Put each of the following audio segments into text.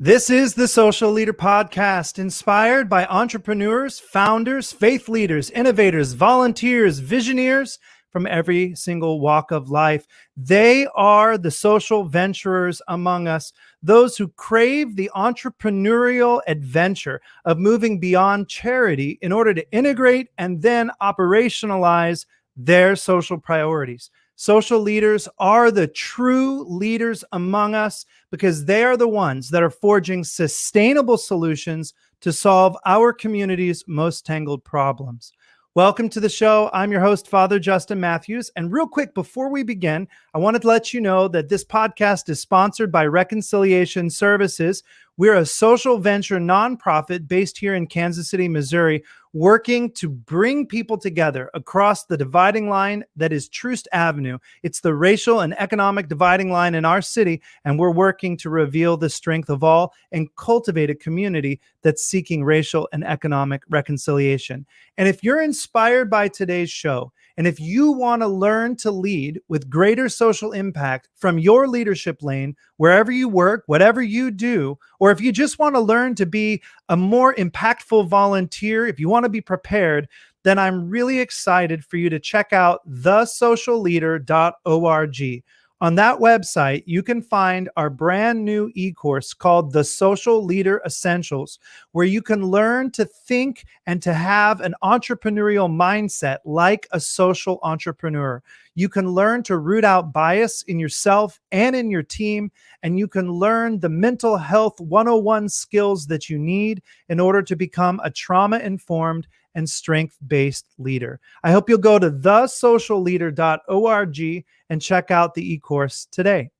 This is the Social Leader Podcast, inspired by entrepreneurs, founders, faith leaders, innovators, volunteers, visionaries from every single walk of life. They are the social venturers among us, those who crave the entrepreneurial adventure of moving beyond charity in order to integrate and then operationalize their social priorities. Social leaders are the true leaders among us because they are the ones that are forging sustainable solutions to solve our community's most tangled problems. Welcome to the show. I'm your host, Father Justin Matthews. And real quick, before we begin, I wanted to let you know that this podcast is sponsored by Reconciliation Services. We're a social venture nonprofit based here in Kansas City, Missouri, working to bring people together across the dividing line that is Troost Avenue. It's the racial and economic dividing line in our city, and we're working to reveal the strength of all and cultivate a community that's seeking racial and economic reconciliation. And if you're inspired by today's show, and if you want to learn to lead with greater social impact from your leadership lane, wherever you work, whatever you do, or if you just want to learn to be a more impactful volunteer, if you want to be prepared, then I'm really excited for you to check out thesocialleader.org. On that website, you can find our brand new e-course called The Social Leader Essentials, where you can learn to think and to have an entrepreneurial mindset like a social entrepreneur. You can learn to root out bias in yourself and in your team, and you can learn the mental health 101 skills that you need in order to become a trauma-informed and strength-based leader. I hope you'll go to thesocialleader.org and check out the e-course today.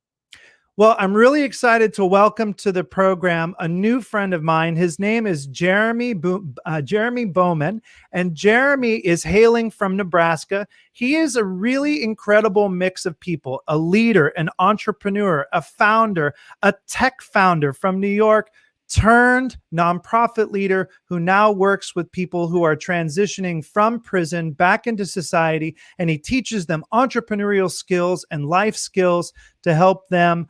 Well, I'm really excited to welcome to the program a new friend of mine. His name is Jeremy Bouman, and Jeremy is hailing from Nebraska. He is a really incredible mix of people, a leader, an entrepreneur, a founder, a tech founder from New York, turned nonprofit leader who now works with people who are transitioning from prison back into society. And he teaches them entrepreneurial skills and life skills to help them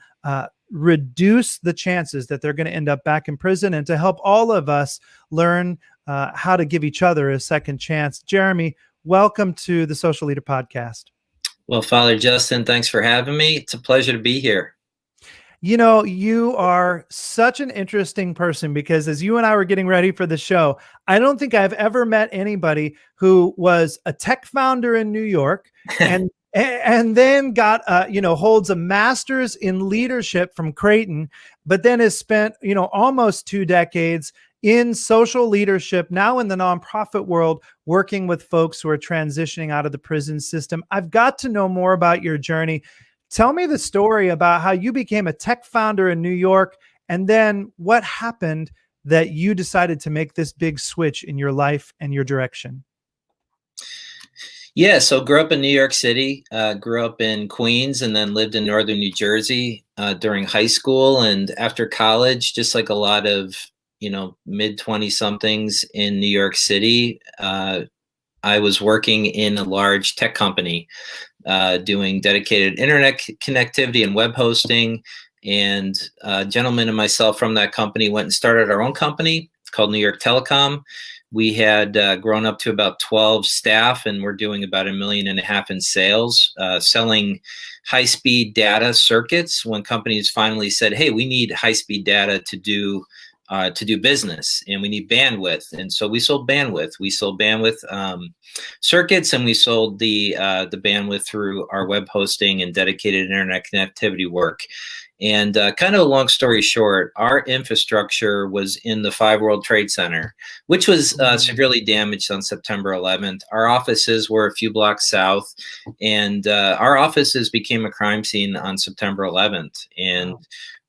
reduce the chances that they're going to end up back in prison and to help all of us learn how to give each other a second chance. Jeremy, welcome to the Social Leader Podcast. Well, Father Justin, thanks for having me. It's a pleasure to be here. You know, you are such an interesting person because as you and I were getting ready for the show, I don't think I've ever met anybody who was a tech founder in New York and then got, holds a master's in leadership from Creighton, but then has spent, almost 2 decades in social leadership, now in the nonprofit world, working with folks who are transitioning out of the prison system. I've got to know more about your journey. Tell me the story about how you became a tech founder in New York, and then what happened that you decided to make this big switch in your life and your direction. Yeah, so grew up in New York City, grew up in Queens, and then lived in northern New Jersey during high school. And after college, just like a lot of, mid-20 somethings in New York City, I was working in a large tech company doing dedicated internet connectivity and web hosting. And a gentleman and myself from that company went and started our own company called New York Telecom. We had grown up to about 12 staff, and we're doing about $1.5 million in sales, selling high-speed data circuits when companies finally said, hey, we need high-speed data to do business, and we need bandwidth. And so we sold bandwidth. We sold bandwidth circuits, and we sold the bandwidth through our web hosting and dedicated internet connectivity work. And kind of a long story short, our infrastructure was in the 5 World Trade Center, which was severely damaged on September 11th. Our offices were a few blocks south, and our offices became a crime scene on September 11th. And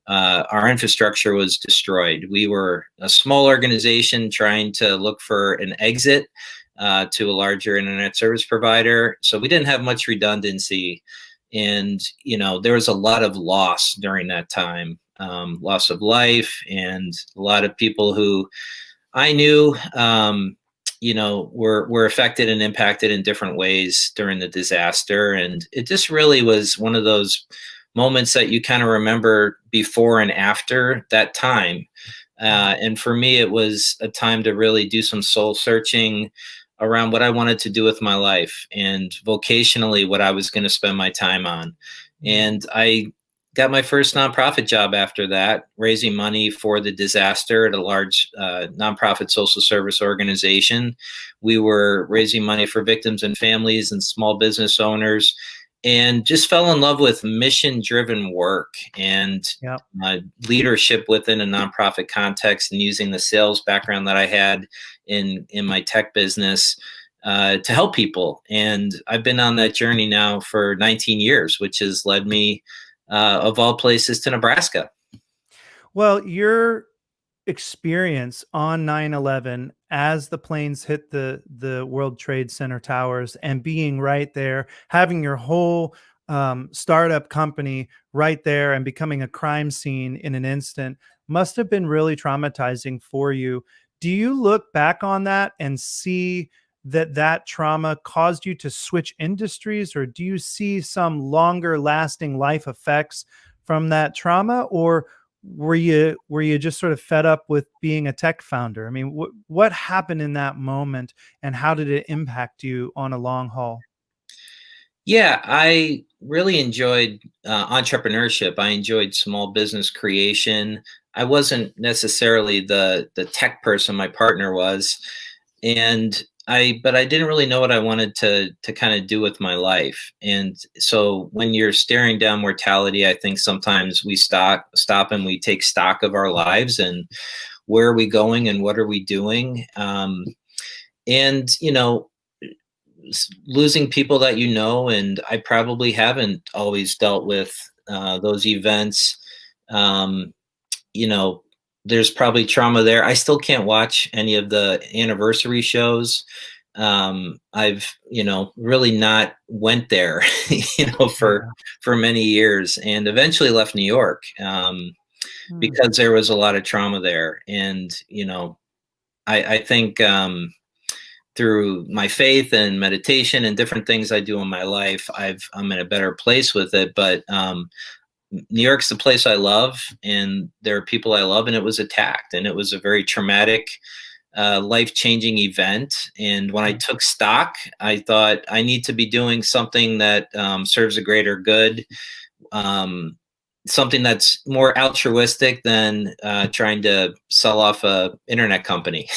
our infrastructure was destroyed. We were a small organization trying to look for an exit to a larger internet service provider. So we didn't have much redundancy. And, there was a lot of loss during that time, loss of life, and a lot of people who I knew, were affected and impacted in different ways during the disaster. And it just really was one of those moments that you kind of remember before and after that time. And for me, it was a time to really do some soul searching around what I wanted to do with my life and vocationally what I was going to spend my time on. And I got my first nonprofit job after that, raising money for the disaster at a large nonprofit social service organization. We were raising money for victims and families and small business owners, and just fell in love with mission-driven work and Yep. leadership within a nonprofit context, and using the sales background that I had in my tech business to help people. And I've been on that journey now for 19 years, which has led me, of all places, to Nebraska. Well, your experience on 9/11 as the planes hit the World Trade Center towers and being right there, having your whole startup company right there and becoming a crime scene in an instant must have been really traumatizing for you. Do you look back on that and see that that trauma caused you to switch industries, or do you see some longer lasting life effects from that trauma, or were you just sort of fed up with being a tech founder? I mean, what happened in that moment, and how did it impact you on a long haul? Yeah, I really enjoyed entrepreneurship. I enjoyed small business creation. I wasn't necessarily the tech person. My partner was, and but I didn't really know what I wanted to kind of do with my life. And so when you're staring down mortality, I think sometimes we stop and we take stock of our lives and where are we going and what are we doing. And losing people that you know, and I probably haven't always dealt with those events. Um, you know, there's probably trauma there. I still can't watch any of the anniversary shows. I've really not went there, for Yeah. many years, and eventually left New York Hmm. because there was a lot of trauma there, and I think. Through my faith and meditation and different things I do in my life, I'm in a better place with it. But New York's the place I love, and there are people I love, and it was attacked, and it was a very traumatic, life-changing event. And when I Yeah. took stock, I thought I need to be doing something that serves a greater good, um, something that's more altruistic than trying to sell off a internet company.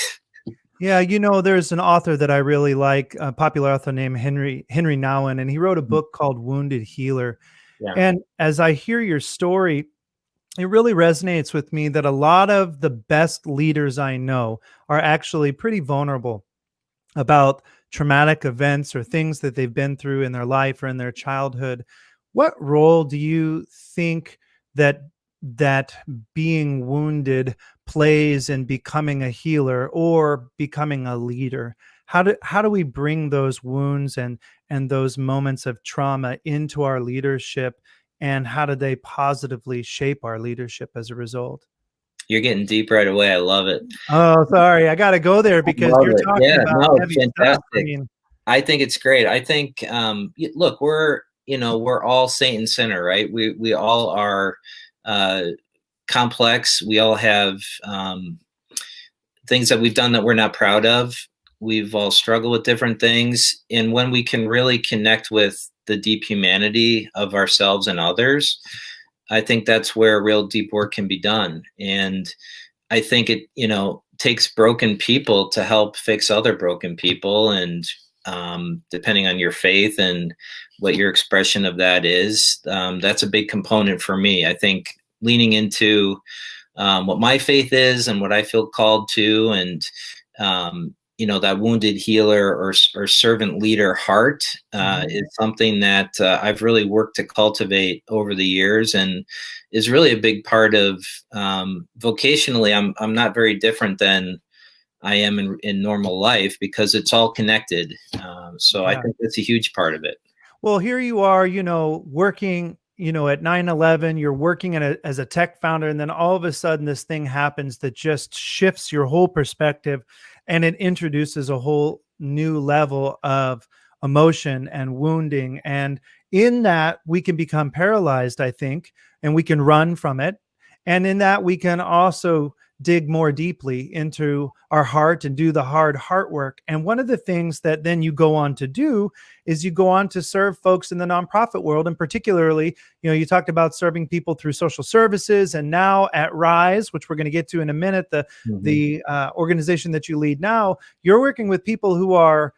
Yeah, there's an author that I really like, a popular author named Henry Nouwen, and he wrote a book called Wounded Healer. Yeah. And as I hear your story, it really resonates with me that a lot of the best leaders I know are actually pretty vulnerable about traumatic events or things that they've been through in their life or in their childhood. What role do you think that being wounded plays in becoming a healer or becoming a leader? How do we bring those wounds and those moments of trauma into our leadership, and how do they positively shape our leadership as a result? You're getting deep right away. I love it. Oh, sorry. I got to go there I because love you're it. talking Yeah, about no, it's heavy stuff. I fantastic. mean, I think it's great. I think, look, we're all saint and sinner, right? We all are uh, complex. We all have things that we've done that we're not proud of. We've all struggled with different things, and when we can really connect with the deep humanity of ourselves and others, I think that's where real deep work can be done. And I think it, takes broken people to help fix other broken people. And depending on your faith and what your expression of that is, that's a big component for me. I think leaning into what my faith is and what I feel called to, and that wounded healer or servant leader heart mhm. is something that I've really worked to cultivate over the years, and is really a big part of vocationally. I'm not very different than I am in normal life because it's all connected. So I Yeah. think that's a huge part of it. Well, here you are, working, at 9/11, you're working as a tech founder, and then all of a sudden this thing happens that just shifts your whole perspective, and it introduces a whole new level of emotion and wounding. And in that we can become paralyzed, I think, and we can run from it. And in that we can also dig more deeply into our heart and do the hard heart work. And one of the things that then you go on to do is you go on to serve folks in the nonprofit world. And particularly, you talked about serving people through social services, and now at Rise, which we're going to get to in a minute, the organization that you lead now, you're working with people who are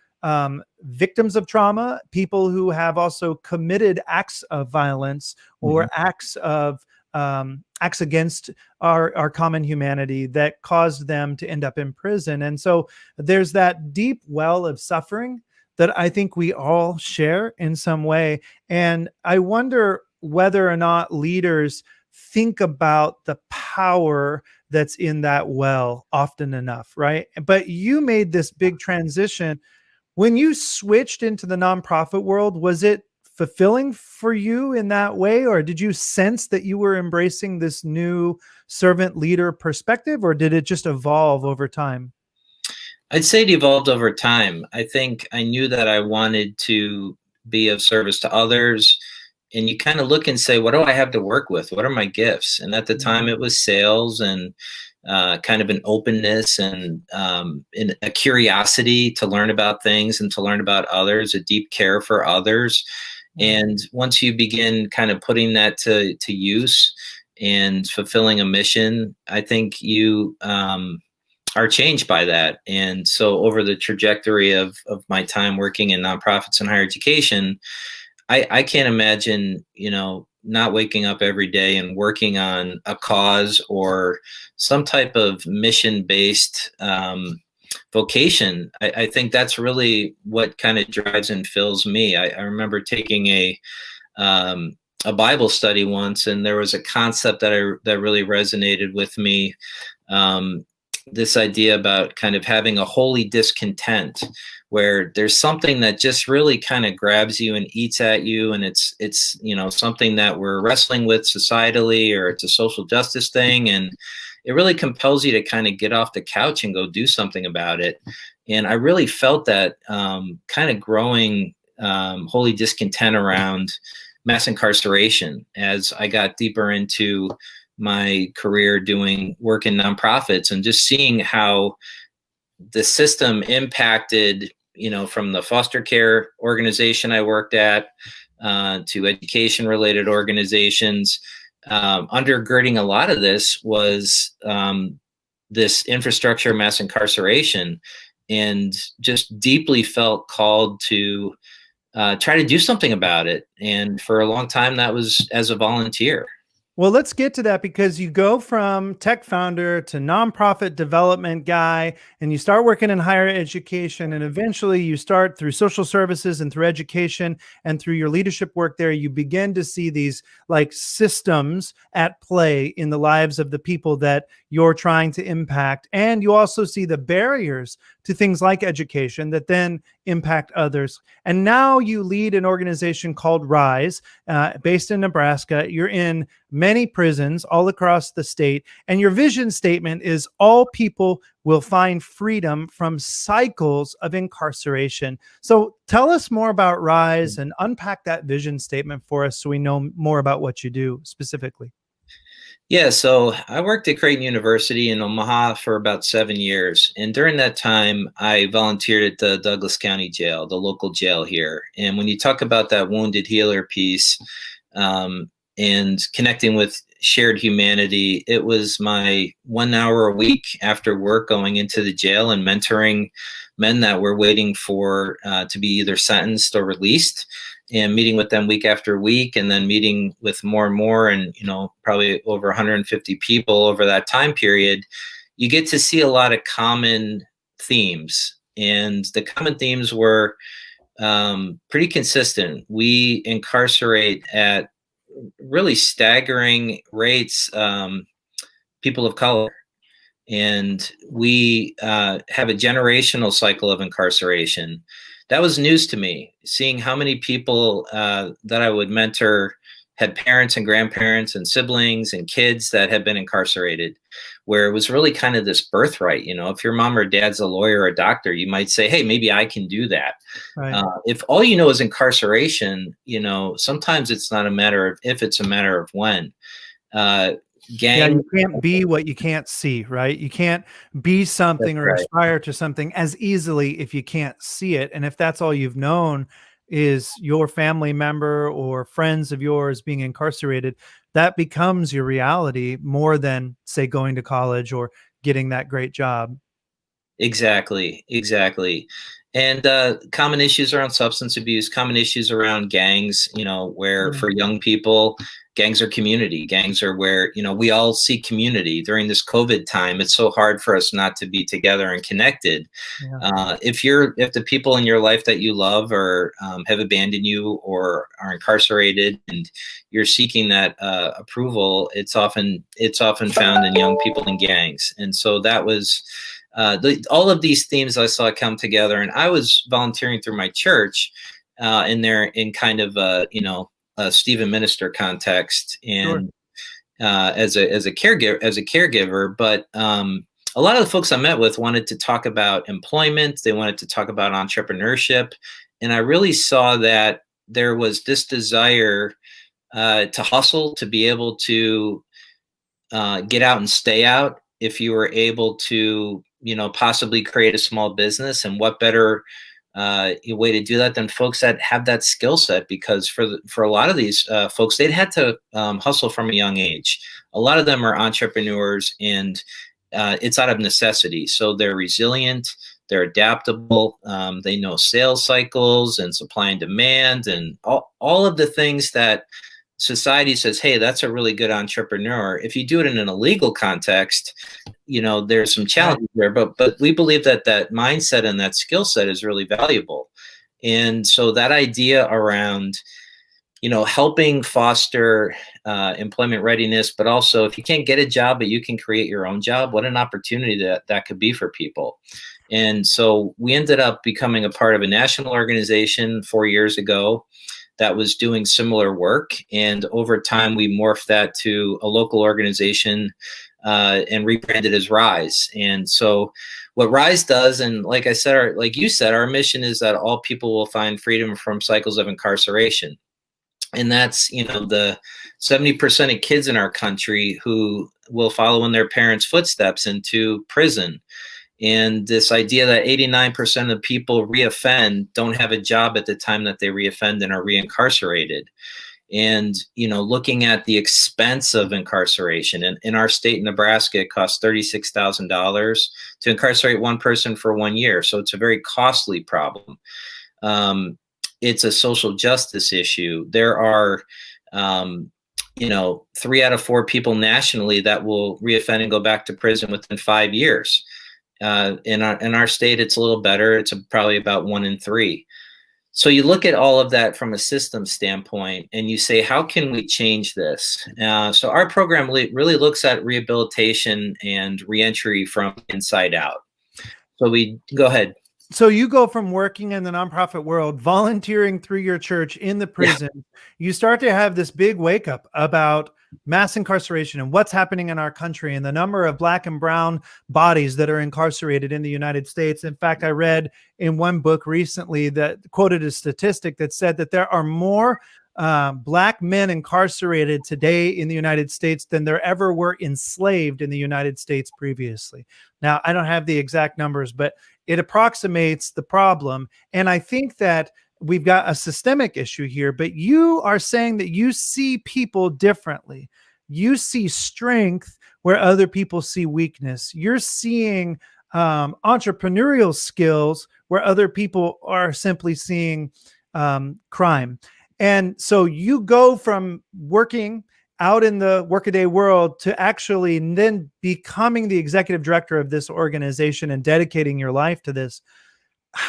victims of trauma, people who have also committed acts of violence or acts against our common humanity that caused them to end up in prison. And so there's that deep well of suffering that I think we all share in some way. And I wonder whether or not leaders think about the power that's in that well often enough, right? But you made this big transition. When you switched into the nonprofit world, was it fulfilling for you in that way? Or did you sense that you were embracing this new servant leader perspective, or did it just evolve over time? I'd say it evolved over time. I think I knew that I wanted to be of service to others. And you kind of look and say, what do I have to work with? What are my gifts? And at the time it was sales and kind of an openness and a curiosity to learn about things and to learn about others, a deep care for others. And once you begin kind of putting that to use and fulfilling a mission, I think you are changed by that. And so over the trajectory of my time working in nonprofits and higher education, I can't imagine, not waking up every day and working on a cause or some type of mission-based vocation. I think that's really what kind of drives and fills me. I remember taking a Bible study once, and there was a concept that really resonated with me. This idea about kind of having a holy discontent, where there's something that just really kind of grabs you and eats at you, and it's something that we're wrestling with societally, or it's a social justice thing, and it really compels you to kind of get off the couch and go do something about it. And I really felt that kind of growing holy discontent around mass incarceration as I got deeper into my career doing work in nonprofits, and just seeing how the system impacted, from the foster care organization I worked at to education related organizations. Undergirding a lot of this was this infrastructure of mass incarceration, and just deeply felt called to try to do something about it. And for a long time, that was as a volunteer. Well, let's get to that, because you go from tech founder to nonprofit development guy, and you start working in higher education, and eventually you start through social services and through education and through your leadership work there, you begin to see these like systems at play in the lives of the people that you're trying to impact. And you also see the barriers to things like education that then impact others. And now you lead an organization called Rise, based in Nebraska. You're in many prisons all across the state. And your vision statement is all people will find freedom from cycles of incarceration. So tell us more about Rise and unpack that vision statement for us so we know more about what you do specifically. Yeah, so I worked at Creighton University in Omaha for about 7 years. And during that time, I volunteered at the Douglas County Jail, the local jail here. And when you talk about that wounded healer piece and connecting with shared humanity, it was my 1 hour a week after work going into the jail and mentoring men that were waiting for to be either sentenced or released, and meeting with them week after week, and then meeting with more and more, and probably over 150 people over that time period. You get to see a lot of common themes, and the common themes were pretty consistent. We incarcerate at really staggering rates people of color, and we have a generational cycle of incarceration. That was news to me, seeing how many people that I would mentor had parents and grandparents and siblings and kids that had been incarcerated, where it was really kind of this birthright. If your mom or dad's a lawyer or a doctor, you might say, hey, maybe I can do that. Right. If all you know is incarceration, sometimes it's not a matter of if, it's a matter of when. Yeah, you can't be what you can't see, right? You can't be something or aspire to something as easily if you can't see it. And if that's all you've known is your family member or friends of yours being incarcerated, that becomes your reality more than, say, going to college or getting that great job. Exactly. And common issues around substance abuse, common issues around gangs, where for young people, gangs are community. Gangs are where, we all seek community. During this COVID time, it's so hard for us not to be together and connected. Yeah. If the people in your life that you love or have abandoned you or are incarcerated and you're seeking that approval, it's often found in young people in gangs. And so that was all of these themes I saw come together, and I was volunteering through my church in kind of a Stephen minister context, and as a caregiver. But a lot of the folks I met with wanted to talk about employment. They wanted to talk about entrepreneurship, and I really saw that there was this desire to hustle, to be able to get out and stay out. If you were able to possibly create a small business, and what better way to do that than folks that have that skill set? Because for a lot of these folks, they'd had to hustle from a young age. A lot of them are entrepreneurs, and it's out of necessity. So they're resilient, they're adaptable, they know sales cycles and supply and demand, and all of the things that society says, hey, that's a really good entrepreneur. If you do it in an illegal context, there's some challenges there, but we believe that mindset and that skill set is really valuable. And so that idea around, helping foster employment readiness, but also if you can't get a job, but you can create your own job, what an opportunity that could be for people. And so we ended up becoming a part of a national organization 4 years ago that was doing similar work. And over time, we morphed that to a local organization and rebranded as RISE. And so what RISE does, and like I said, like you said, our mission is that all people will find freedom from cycles of incarceration. And that's, the 70% of kids in our country who will follow in their parents' footsteps into prison. And this idea that 89% of people reoffend, don't have a job at the time that they reoffend, and are reincarcerated. And, looking at the expense of incarceration, and in our state, Nebraska, it costs $36,000 to incarcerate one person for 1 year. So it's a very costly problem. It's a social justice issue. There are, 3 out of 4 people nationally that will reoffend and go back to prison within 5 years. In our state, it's a little better. It's probably about 1 in 3. So you look at all of that from a system standpoint, and you say, how can we change this? So our program really looks at rehabilitation and reentry from inside out. So we go ahead. So you go from working in the nonprofit world, volunteering through your church in the prison, you start to have this big wake up about mass incarceration and what's happening in our country and the number of Black and brown bodies that are incarcerated in the United States. In fact, I read in one book recently that quoted a statistic that said that there are more Black men incarcerated today in the United States than there ever were enslaved in the United States previously. Now, I don't have the exact numbers, but it approximates the problem. And I think that we've got a systemic issue here, but you are saying that you see people differently. You see strength where other people see weakness. You're seeing entrepreneurial skills where other people are simply seeing crime. And so you go from working out in the workaday world to actually then becoming the executive director of this organization and dedicating your life to this.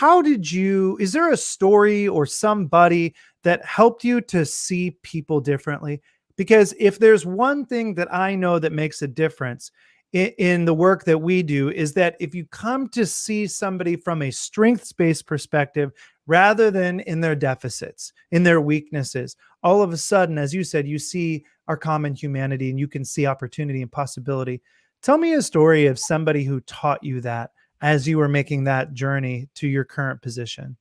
Is there a story or somebody that helped you to see people differently? Because if there's one thing that I know that makes a difference in the work that we do, is that if you come to see somebody from a strengths-based perspective rather than in their deficits, in their weaknesses. All of a sudden, as you said, you see our common humanity and you can see opportunity and possibility. Tell me a story of somebody who taught you that as you were making that journey to your current position.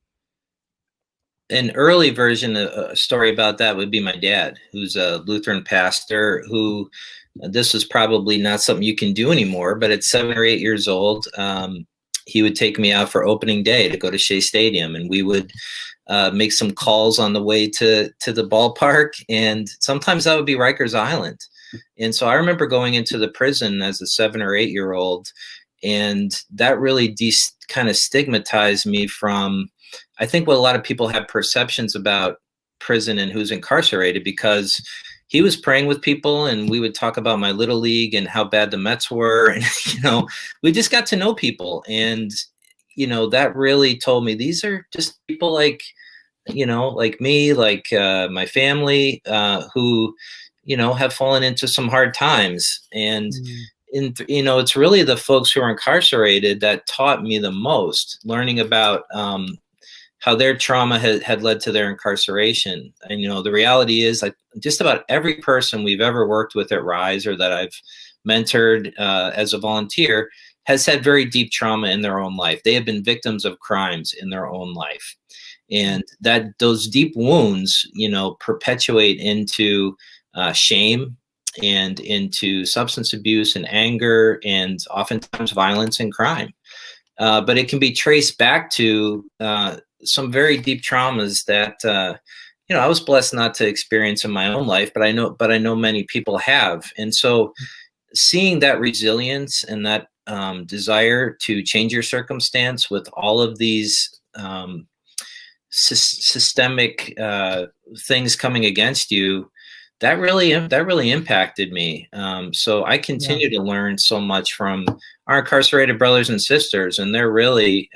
An early version, a story about that would be my dad, who's a Lutheran pastor, who this was probably not something you can do anymore, but at 7 or 8 years old, he would take me out for opening day to go to Shea Stadium, and we would make some calls on the way to the ballpark, and sometimes that would be Rikers Island. And so I remember going into the prison as a 7 or 8 year old, and that really kind of stigmatized me from, I think, what a lot of people have perceptions about prison and who's incarcerated, because he was praying with people and we would talk about my little league and how bad the Mets were. And, we just got to know people. And, that really told me these are just people like me, like my family, who, have fallen into some hard times. And, it's really the folks who are incarcerated that taught me the most, learning about how their trauma had led to their incarceration. And, the reality is, like, just about every person we've ever worked with at Rise or that I've mentored as a volunteer has had very deep trauma in their own life. They have been victims of crimes in their own life. And that those deep wounds, perpetuate into shame and into substance abuse and anger and oftentimes violence and crime. But it can be traced back to some very deep traumas that I was blessed not to experience in my own life, but I know many people have. And so seeing that resilience and that desire to change your circumstance with all of these systemic things coming against you, that really impacted me. So I continue to learn so much from our incarcerated brothers and sisters, and they're really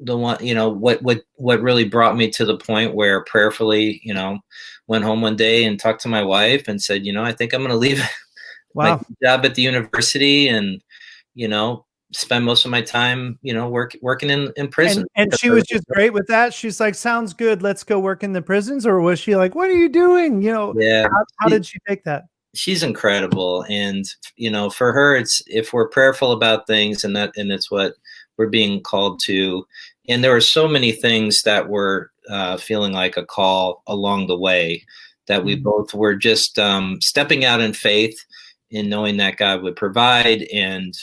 the one, what really brought me to the point where prayerfully, went home one day and talked to my wife and said, I think I'm going to leave my job at the university and, spend most of my time, working in prison. And she was just great with that. She's like, sounds good. Let's go work in the prisons. Or was she like, what are you doing? How did she take that? She's incredible. And, for her, it's, if we're prayerful about things and it's what we're being called to. And there were so many things that were feeling like a call along the way that we both were just stepping out in faith in knowing that God would provide and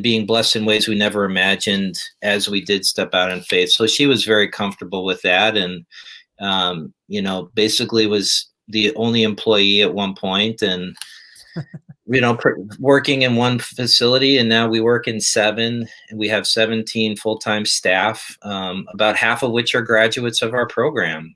being blessed in ways we never imagined as we did step out in faith. So she was very comfortable with that. And, basically was the only employee at one point, and, working in one facility, and now we work in 7, and we have 17 full-time staff, about half of which are graduates of our program.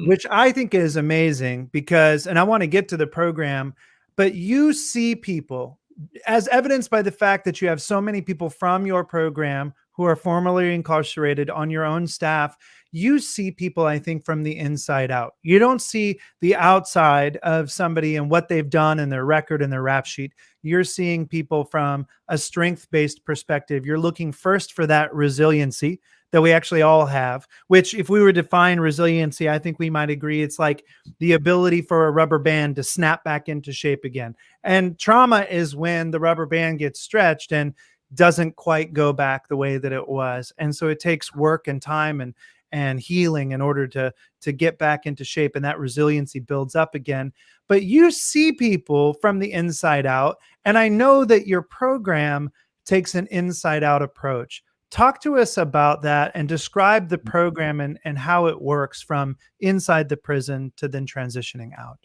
Which I think is amazing because, and I want to get to the program, but you see people, as evidenced by the fact that you have so many people from your program who are formerly incarcerated on your own staff. You see people, I think, from the inside out. You don't see the outside of somebody and what they've done and their record and their rap sheet. You're seeing people from a strength-based perspective. You're looking first for that resiliency that we actually all have, which if we were to define resiliency, I think we might agree it's like the ability for a rubber band to snap back into shape again. And trauma is when the rubber band gets stretched and doesn't quite go back the way that it was. And so it takes work and time and healing in order to get back into shape, and that resiliency builds up again. But you see people from the inside out, and I know that your program takes an inside out approach. Talk to us about that and describe the program and how it works from inside the prison to then transitioning out.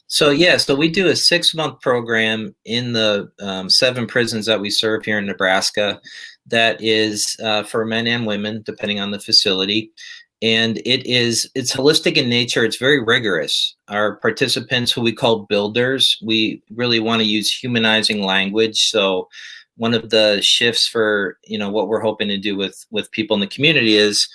So we do a 6-month program in the 7 prisons that we serve here in Nebraska that is for men and women, depending on the facility. And it's holistic in nature. It's very rigorous. Our participants, who we call builders, we really want to use humanizing language. So one of the shifts for, what we're hoping to do with people in the community is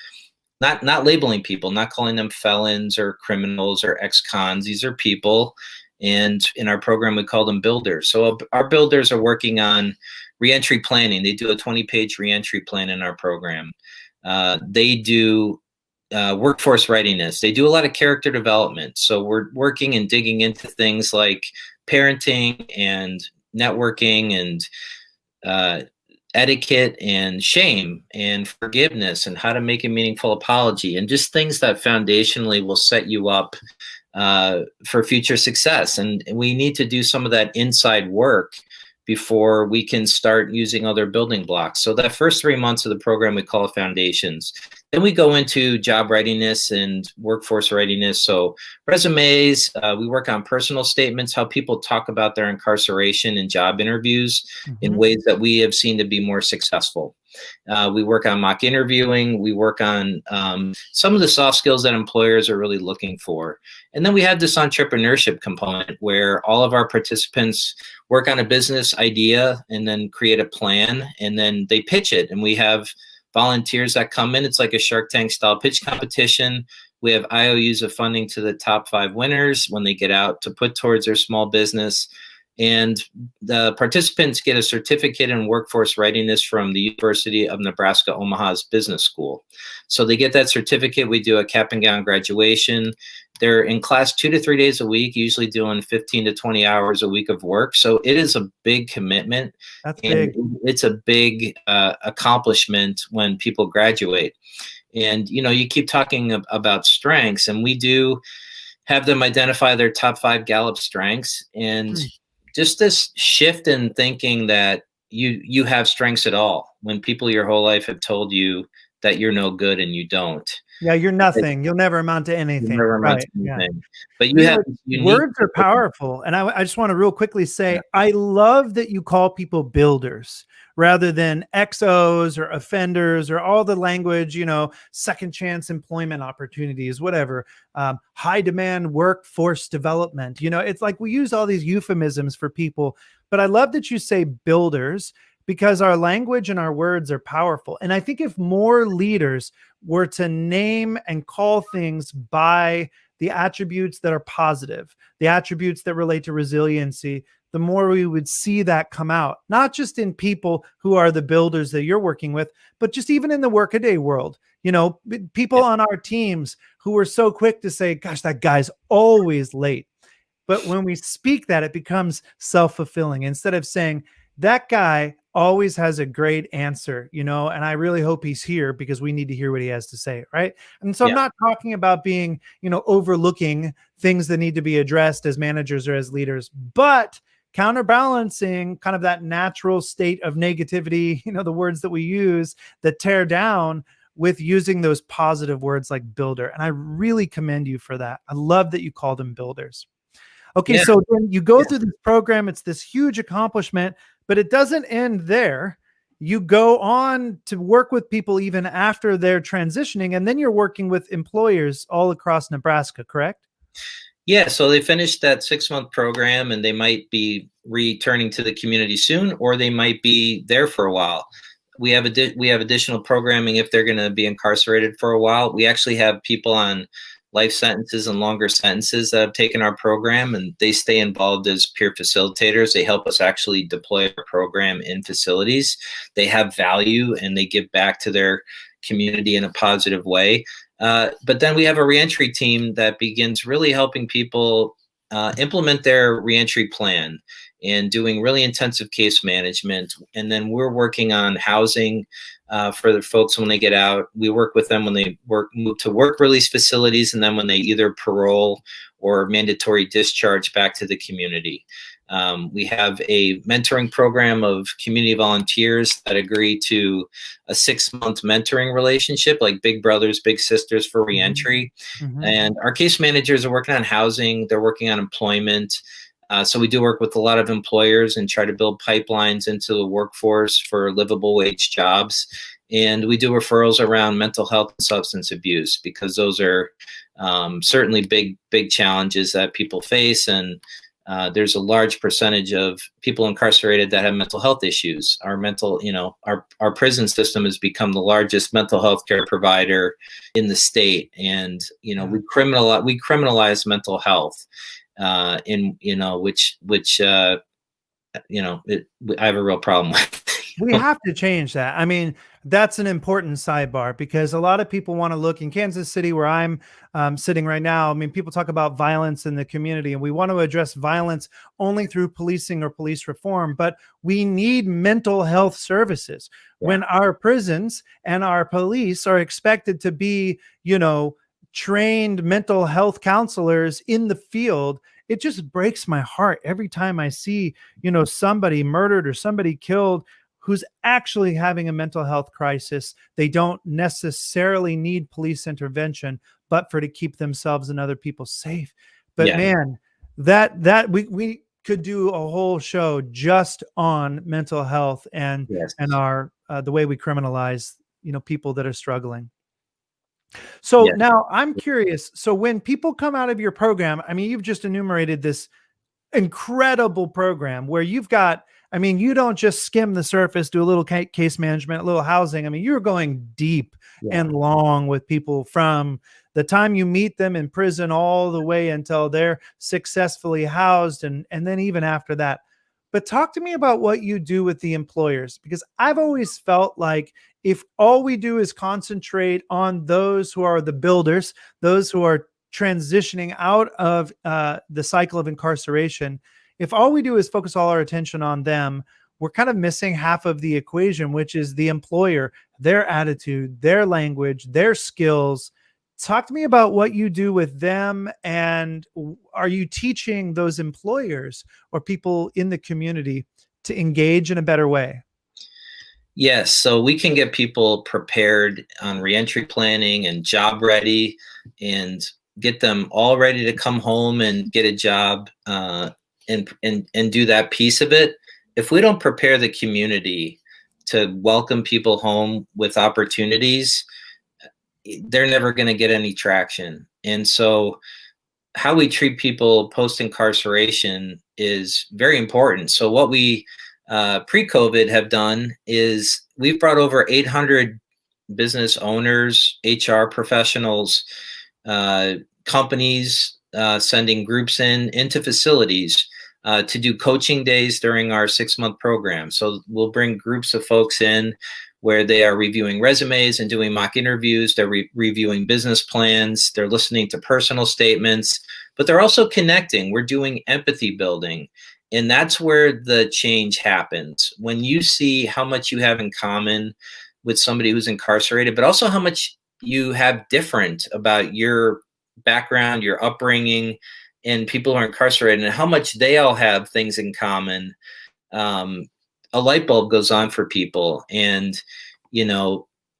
not labeling people, not calling them felons or criminals or ex-cons. These are people, And in our program, we call them builders. So our builders are working on reentry planning. They do a 20-page reentry plan in our program. They do workforce readiness. They do a lot of character development. So we're working and digging into things like parenting and networking and etiquette and shame and forgiveness and how to make a meaningful apology and just things that foundationally will set you up for future success. And we need to do some of that inside work before we can start using other building blocks. So that first 3 months of the program, we call foundations. Then we go into job readiness and workforce readiness. So resumes, we work on personal statements, how people talk about their incarceration and job interviews in ways that we have seen to be more successful. We work on mock interviewing. We work on some of the soft skills that employers are really looking for. And then we have this entrepreneurship component where all of our participants work on a business idea and then create a plan, and then they pitch it. And we have volunteers that come in. It's like a Shark Tank style pitch competition. We have IOUs of funding to the top 5 winners when they get out to put towards their small business. And the participants get a certificate in workforce readiness from the University of Nebraska Omaha's business school. So they get that certificate. We do a cap and gown graduation. They're in class 2 to 3 days a week, usually doing 15 to 20 hours a week of work. So it is a big commitment. That's and big. It's a big accomplishment when people graduate. And, you know, you keep talking about strengths, and we do have them identify their top 5 Gallup strengths. And just this shift in thinking that you have strengths at all when people your whole life have told you that you're no good and you don't. Yeah, you're nothing. You'll never amount to anything. You'll never amount to anything. But you have words are powerful. And I just want to real quickly say, I love that you call people builders rather than XOs or offenders or all the language, you know, second chance employment opportunities, whatever, high demand workforce development. You know, it's like we use all these euphemisms for people, but I love that you say builders, because our language and our words are powerful. And I think if more leaders were to name and call things by the attributes that are positive, the attributes that relate to resiliency, the more we would see that come out, not just in people who are the builders that you're working with, but just even in the workaday world. You know, people on our teams who are so quick to say, gosh, that guy's always late. But when we speak that, it becomes self-fulfilling. Instead of saying, that guy always has a great answer, you know, and I really hope he's here because we need to hear what he has to say, right? And so I'm not talking about being, you know, overlooking things that need to be addressed as managers or as leaders, but counterbalancing kind of that natural state of negativity, you know, the words that we use that tear down, with using those positive words like builder. And I really commend you for that. I love that you call them builders. Okay, so then you go through this program. It's this huge accomplishment, but it doesn't end there. You go on to work with people even after they're transitioning, and then you're working with employers all across Nebraska, correct? Yeah, so they finished that 6-month program, and they might be returning to the community soon, or they might be there for a while. We have additional programming if they're going to be incarcerated for a while. We actually have people on life sentences and longer sentences that have taken our program, and they stay involved as peer facilitators. They help us actually deploy our program in facilities. They have value and they give back to their community in a positive way. But then we have a reentry team that begins really helping people implement their reentry plan and doing really intensive case management. And then we're working on housing for the folks when they get out. We work with them when they move to work release facilities, and then when they either parole or mandatory discharge back to the community. We have a mentoring program of community volunteers that agree to a 6-month mentoring relationship, like big brothers, big sisters for reentry. And our case managers are working on housing. They're working on employment. So we do work with a lot of employers and try to build pipelines into the workforce for livable wage jobs. And we do referrals around mental health and substance abuse, because those are certainly big challenges that people face. And there's a large percentage of people incarcerated that have mental health issues. Our prison system has become the largest mental health care provider in the state. And, we criminalize mental health. in, I have a real problem with. We have to change that. I mean, that's an important sidebar because a lot of people want to look in Kansas City, where I'm sitting right now. I mean, people talk about violence in the community, and we want to address violence only through policing or police reform, but we need mental health services. Yeah. When our prisons and our police are expected to be, trained mental health counselors in the field, it just breaks my heart every time I see, somebody murdered or somebody killed who's actually having a mental health crisis. They don't necessarily need police intervention, but to keep themselves and other people safe. But Yeah. man, that we could do a whole show just on mental health and Yes. our the way we criminalize, people that are struggling. So Yeah. now I'm curious. So when people come out of your program, I mean, you've just enumerated this incredible program where you've got, I mean, you don't just skim the surface, do a little case management, a little housing. I mean, you're going deep and long with people from the time you meet them in prison all the way until they're successfully housed, and then even after that. But talk to me about what you do with the employers, because I've always felt like if all we do is concentrate on those who are the builders, those who are transitioning out of the cycle of incarceration, if all we do is focus all our attention on them, we're kind of missing half of the equation, which is the employer, their attitude, their language, their skills. Talk to me about what you do with them. And are you teaching those employers or people in the community to engage in a better way? Yes. So we can get people prepared on reentry planning and job ready, and get them all ready to come home and get a job, and do that piece of it. If we don't prepare the community to welcome people home with opportunities, they're never going to get any traction. And so how we treat people post incarceration is very important. So what we pre-COVID have done is we've brought over 800 business owners, HR professionals, companies, sending groups into facilities to do coaching days during our 6-month program. So we'll bring groups of folks in where they are reviewing resumes and doing mock interviews. They're reviewing business plans. They're listening to personal statements, but they're also connecting. We're doing empathy building. And that's where the change happens. When you see how much you have in common with somebody who's incarcerated, but also how much you have different about your background, your upbringing, and people who are incarcerated, and how much they all have things in common, a light bulb goes on for people. And,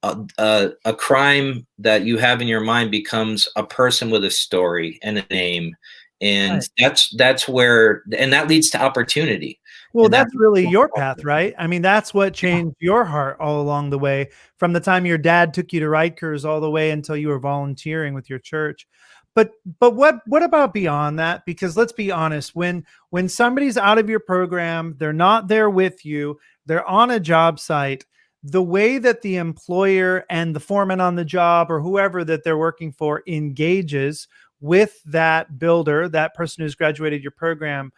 a crime that you have in your mind becomes a person with a story and a name. And Right. that's where, and that leads to opportunity. Well, And that's really your path, right? I mean, that's what changed your heart all along the way, from the time your dad took you to Rikers all the way until you were volunteering with your church. But what about beyond that? Because let's be honest, when somebody's out of your program, they're not there with you, they're on a job site, the way that the employer and the foreman on the job or whoever that they're working for engages with that builder, that person who's graduated your program,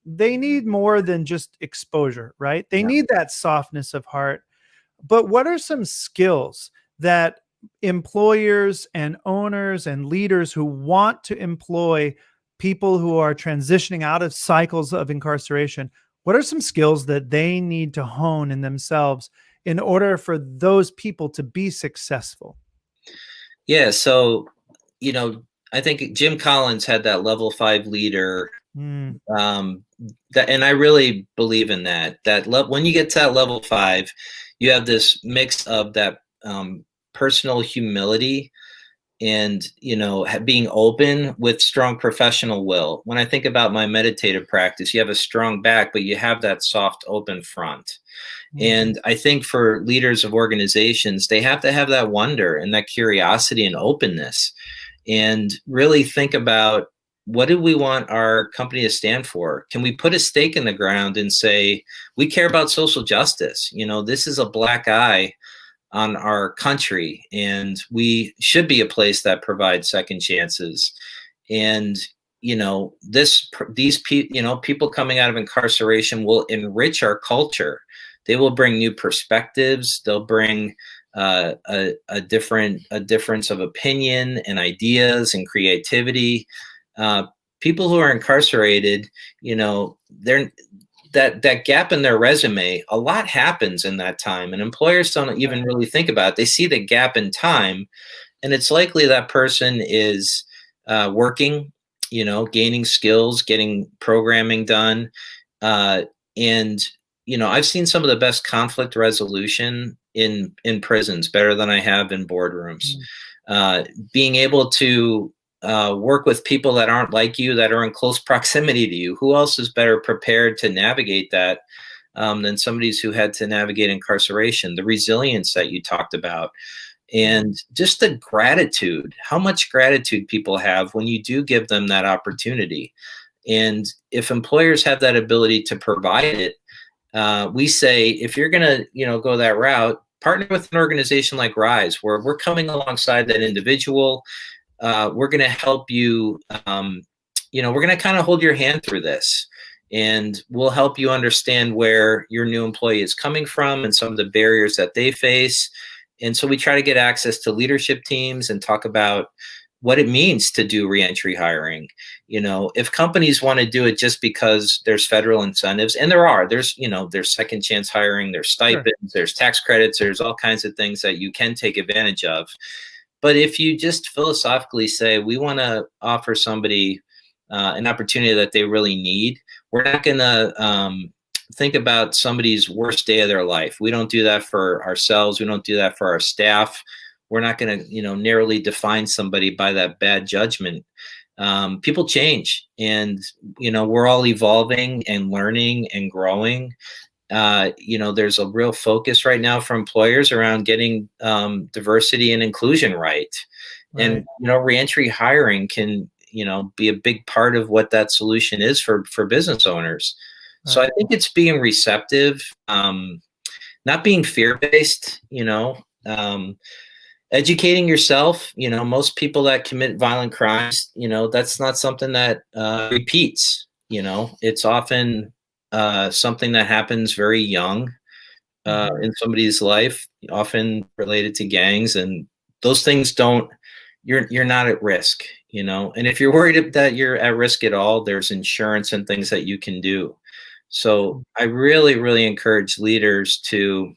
they need more than just exposure, right? They need that softness of heart. But what are some skills that employers and owners and leaders who want to employ people who are transitioning out of cycles of incarceration, what are some skills that they need to hone in themselves in order for those people to be successful? Yeah. So, I think Jim Collins had that level 5 leader. Mm, And I really believe in that. When you get to that level 5, you have this mix of that personal humility and being open with strong professional will. When I think about my meditative practice, you have a strong back, but you have that soft, open front. And I think for leaders of organizations, they have to have that wonder and that curiosity and openness, and really think about, what do we want our company to stand for? Can we put a stake in the ground and say, we care about social justice? This is a black eye on our country, and we should be a place that provides second chances. And, people coming out of incarceration will enrich our culture. They will bring new perspectives. They'll bring a difference of opinion and ideas and creativity. People who are incarcerated, they're that gap in their resume, a lot happens in that time, and employers don't even really think about it. They see the gap in time, and it's likely that person is working, gaining skills, getting programming done. And I've seen some of the best conflict resolution in prisons, better than I have in boardrooms. Being able to work with people that aren't like you, that are in close proximity to you. Who else is better prepared to navigate that than somebody who had to navigate incarceration? The resilience that you talked about, and just the gratitude, how much gratitude people have when you do give them that opportunity. And if employers have that ability to provide it, we say, if you're going to, go that route, partner with an organization like Rise, where we're coming alongside that individual. We're going to help you. We're going to kind of hold your hand through this, and we'll help you understand where your new employee is coming from and some of the barriers that they face. And so we try to get access to leadership teams and talk about what it means to do reentry hiring. If companies want to do it just because there's federal incentives, and there's second chance hiring, there's stipends, sure, there's tax credits, there's all kinds of things that you can take advantage of. But if you just philosophically say, we want to offer somebody an opportunity that they really need, we're not going to think about somebody's worst day of their life. We don't do that for ourselves. We don't do that for our staff. We're not going to, narrowly define somebody by that bad judgment. People change, and, we're all evolving and learning and growing. There's a real focus right now for employers around getting diversity and inclusion right. And, reentry hiring can, be a big part of what that solution is for business owners. Right. So I think it's being receptive, not being fear-based, educating yourself. Most people that commit violent crimes, that's not something that repeats. It's often something that happens very young in somebody's life, often related to gangs, and those things you're not at risk, and if you're worried that you're at risk at all, there's insurance and things that you can do. So I really, really encourage leaders to,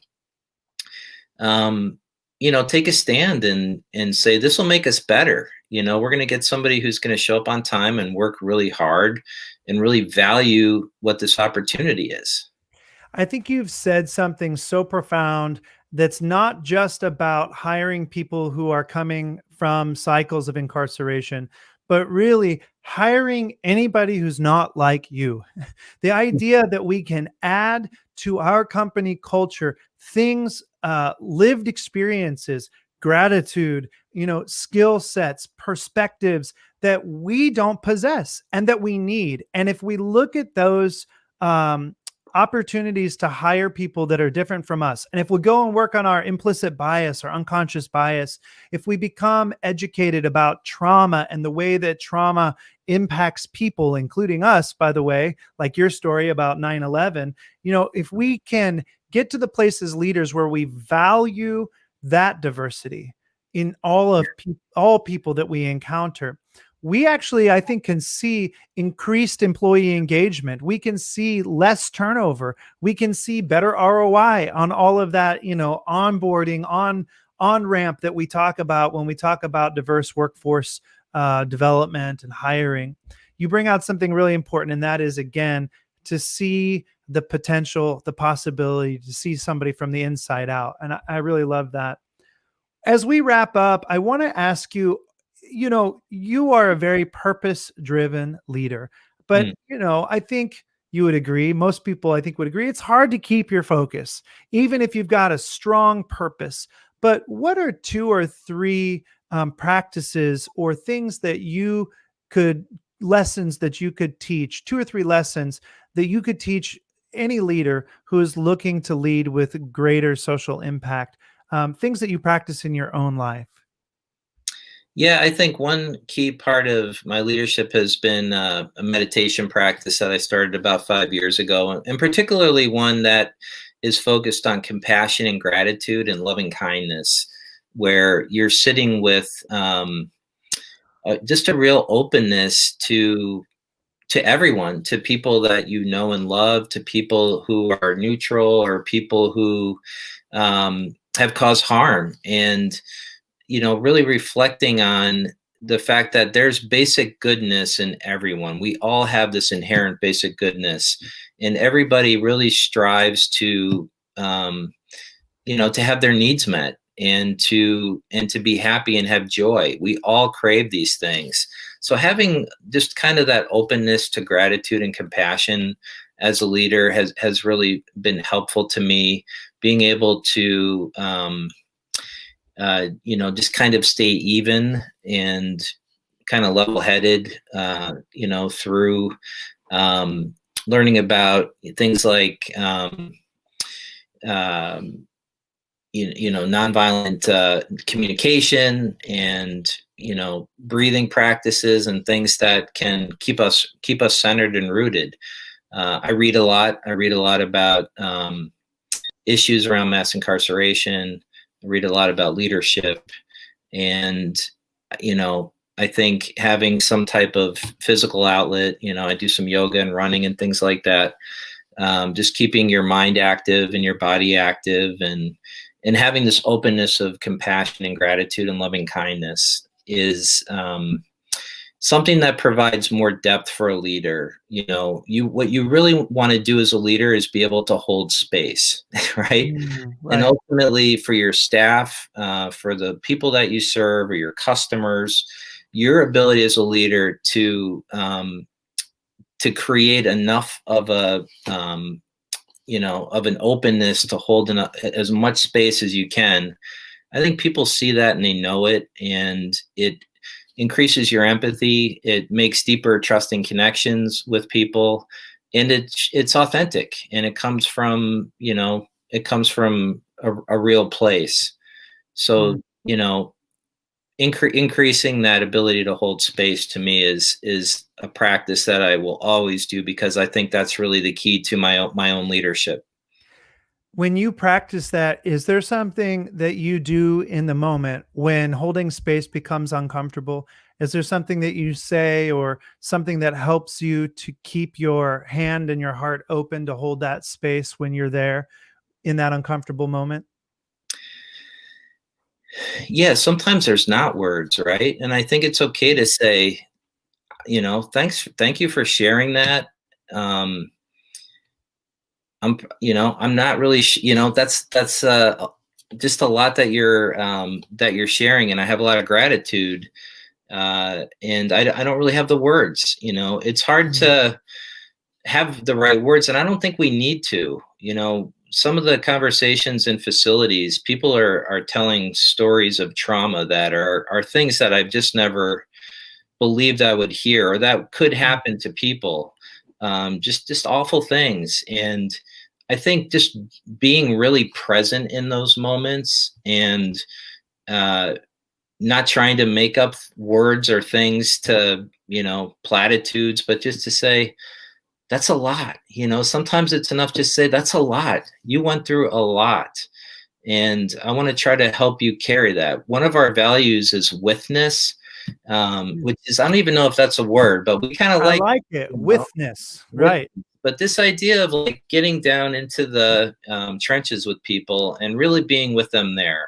take a stand and say, this will make us better. We're going to get somebody who's going to show up on time and work really hard and really value what this opportunity is. I think you've said something so profound that's not just about hiring people who are coming from cycles of incarceration, but really hiring anybody who's not like you. The idea that we can add to our company culture things, lived experiences, gratitude, skill sets, perspectives that we don't possess and that we need. And if we look at those opportunities to hire people that are different from us, and if we go and work on our implicit bias or unconscious bias, if we become educated about trauma and the way that trauma impacts people, including us, by the way, like your story about 9/11, if we can get to the place as leaders where we value that diversity in all people that we encounter, we actually, I think, can see increased employee engagement. We can see less turnover. We can see better ROI on all of that, onboarding, on-ramp that we talk about when we talk about diverse workforce development and hiring. You bring out something really important, and that is, again, to see the potential, the possibility, to see somebody from the inside out. And I really love that. As we wrap up, I want to ask you, you are a very purpose-driven leader, but, I think you would agree, most people I think would agree, it's hard to keep your focus, even if you've got a strong purpose. But what are 2 or 3 practices or things that lessons that you could teach, 2 or 3 lessons that you could teach any leader who is looking to lead with greater social impact, things that you practice in your own life? Yeah, I think one key part of my leadership has been a meditation practice that I started about 5 years ago, and particularly one that is focused on compassion and gratitude and loving kindness, where you're sitting with just a real openness to everyone, to people that you know and love, to people who are neutral or people who have caused harm, and really reflecting on the fact that there's basic goodness in everyone. We all have this inherent basic goodness, and everybody really strives um, to have their needs met and to be happy and have joy. We all crave these things. So having just kind of that openness to gratitude and compassion as a leader has really been helpful to me. Being able to just kind of stay even and kind of level-headed, through learning about things like um, nonviolent communication and breathing practices and things that can keep us centered and rooted. I read a lot. I read a lot about issues around mass incarceration. I read a lot about leadership, and I think having some type of physical outlet. I do some yoga and running and things like that. Just keeping your mind active and your body active, and having this openness of compassion and gratitude and loving kindness is something that provides more depth for a leader. What you really want to do as a leader is be able to hold space, right? Right. And ultimately for your staff, for the people that you serve or your customers, your ability as a leader to create enough of of an openness to hold as much space as you can. I think people see that and they know it, and it increases your empathy. It makes deeper trusting connections with people, and it's authentic, and it comes from a real place. Mm. So increasing that ability to hold space to me is a practice that I will always do, because I think that's really the key to my own leadership. When you practice that, is there something that you do in the moment when holding space becomes uncomfortable? Is there something that you say or something that helps you to keep your hand and your heart open to hold that space when you're there in that uncomfortable moment? Yeah, sometimes there's not words, right? And I think it's okay to say, thank you for sharing that. Um, I'm not really, that's just a lot that you're sharing, and I have a lot of gratitude. And I don't really have the words. It's hard Mm. to have the right words, and I don't think we need to. Some of the conversations in facilities, people are telling stories of trauma that are things that I've just never believed I would hear, or that could Mm. happen to people. Just awful things. And I think just being really present in those moments, and uh, not trying to make up words or things to platitudes, but just to say, that's a lot. Sometimes it's enough to say, that's a lot. You went through a lot, and I want to try to help you carry that. One of our values is witness, Mm. which is, I don't even know if that's a word, but we kind of I like, like it. you know, Withness. with, Right. but this idea of like getting down into the trenches with people and really being with them there,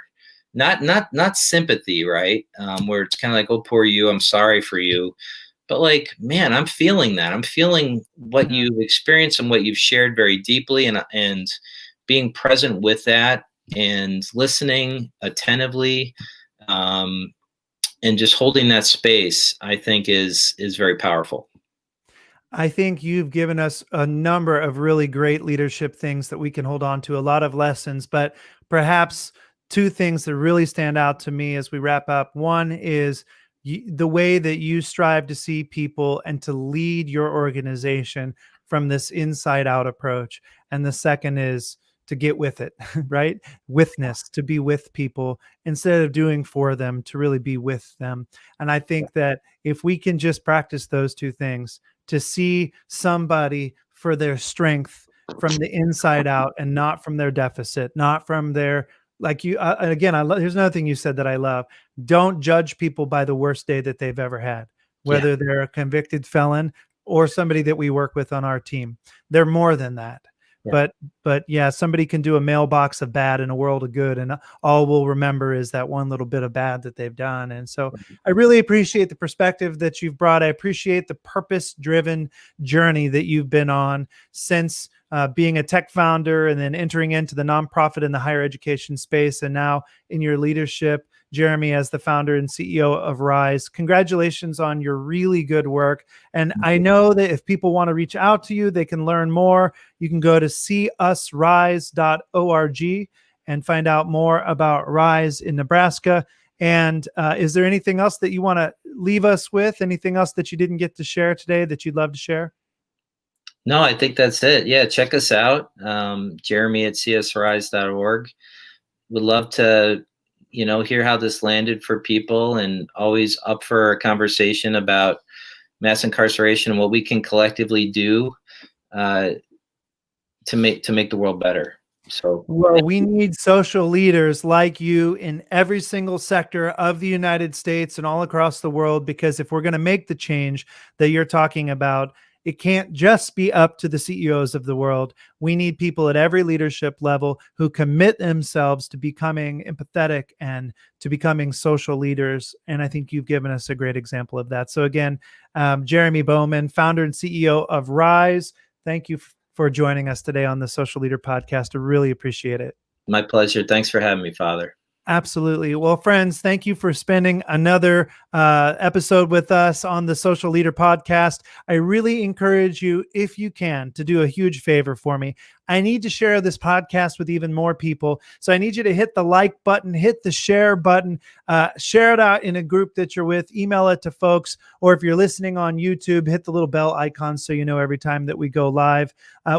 not sympathy, right? Where it's kind of like, oh, poor you, I'm sorry for you, but like, man, I'm feeling that. I'm feeling what Yeah. you've experienced and what you've shared very deeply, and being present with that and listening attentively, um, and just holding that space, I think is very powerful. I think you've given us a number of really great leadership things that we can hold on to, a lot of lessons, but perhaps two things that really stand out to me as we wrap up. One is the way that you strive to see people and to lead your organization from this inside out approach. And the second is to get with it, right? Withness, to be with people instead of doing for them, to really be with them. And I think that if we can just practice those two things, to see somebody for their strength from the inside out and not from their deficit, not from their, like you, and again, here's another thing you said that I love. Don't judge people by the worst day that they've ever had, whether they're a convicted felon or somebody that we work with on our team. They're more than that. But yeah, somebody can do a mailbox of bad and a world of good, and all we'll remember is that one little bit of bad that they've done. And so I really appreciate the perspective that you've brought. I appreciate the purpose-driven journey that you've been on since being a tech founder and then entering into the nonprofit and the higher education space, and now in your leadership, Jeremy, as the founder and CEO of Rise. Congratulations on your really good work. And I know that if people want to reach out to you, they can learn more. You can go to seeusrise.org and find out more about Rise in Nebraska. And is there anything else that you want to leave us with? Anything else that you didn't get to share today that you'd love to share? No, I think that's it. Yeah, check us out, Jeremy at seeusrise.org. Would love to hear how this landed for people, and always up for a conversation about mass incarceration and what we can collectively do to make the world better. So, well, we need social leaders like you in every single sector of the United States and all across the world, because if we're going to make the change that you're talking about, it can't just be up to the CEOs of the world. We need people at every leadership level who commit themselves to becoming empathetic and to becoming social leaders. And I think you've given us a great example of that. So again, Jeremy Bouman, founder and CEO of Rise, thank you for joining us today on the Social Leader Podcast. I really appreciate it. My pleasure. Thanks for having me, Father. Absolutely. Well, friends, thank you for spending another episode with us on the Social Leader Podcast. I really encourage you, if you can, to do a huge favor for me. I need to share this podcast with even more people. So I need you to hit the like button, hit the share button, share it out in a group that you're with, email it to folks, or if you're listening on YouTube, hit the little bell icon so you know every time that we go live.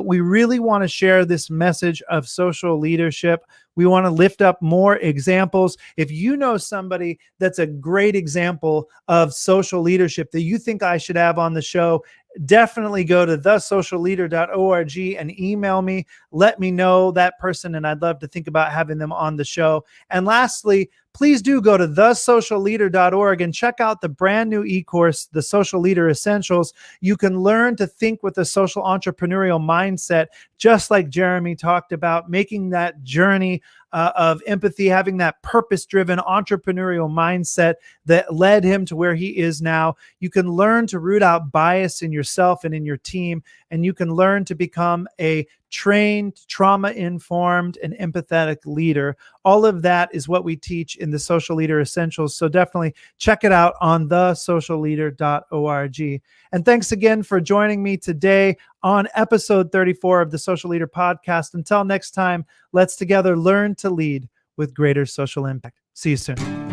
We really want to share this message of social leadership. We want to lift up more examples. If you know somebody that's a great example of social leadership that you think I should have on the show, definitely go to thesocialleader.org and email me. Let me know that person, and I'd love to think about having them on the show. And lastly, please do go to thesocialleader.org and check out the brand new e-course, The Social Leader Essentials. You can learn to think with a social entrepreneurial mindset, just like Jeremy talked about, making that journey of empathy, having that purpose-driven entrepreneurial mindset that led him to where he is now. You can learn to root out bias in yourself and in your team, and you can learn to become a trained, trauma-informed, and empathetic leader. All of that is what we teach in the Social Leader Essentials. So definitely check it out on thesocialleader.org. And thanks again for joining me today on episode 34 of the Social Leader Podcast. Until next time, let's together learn to lead with greater social impact. See you soon.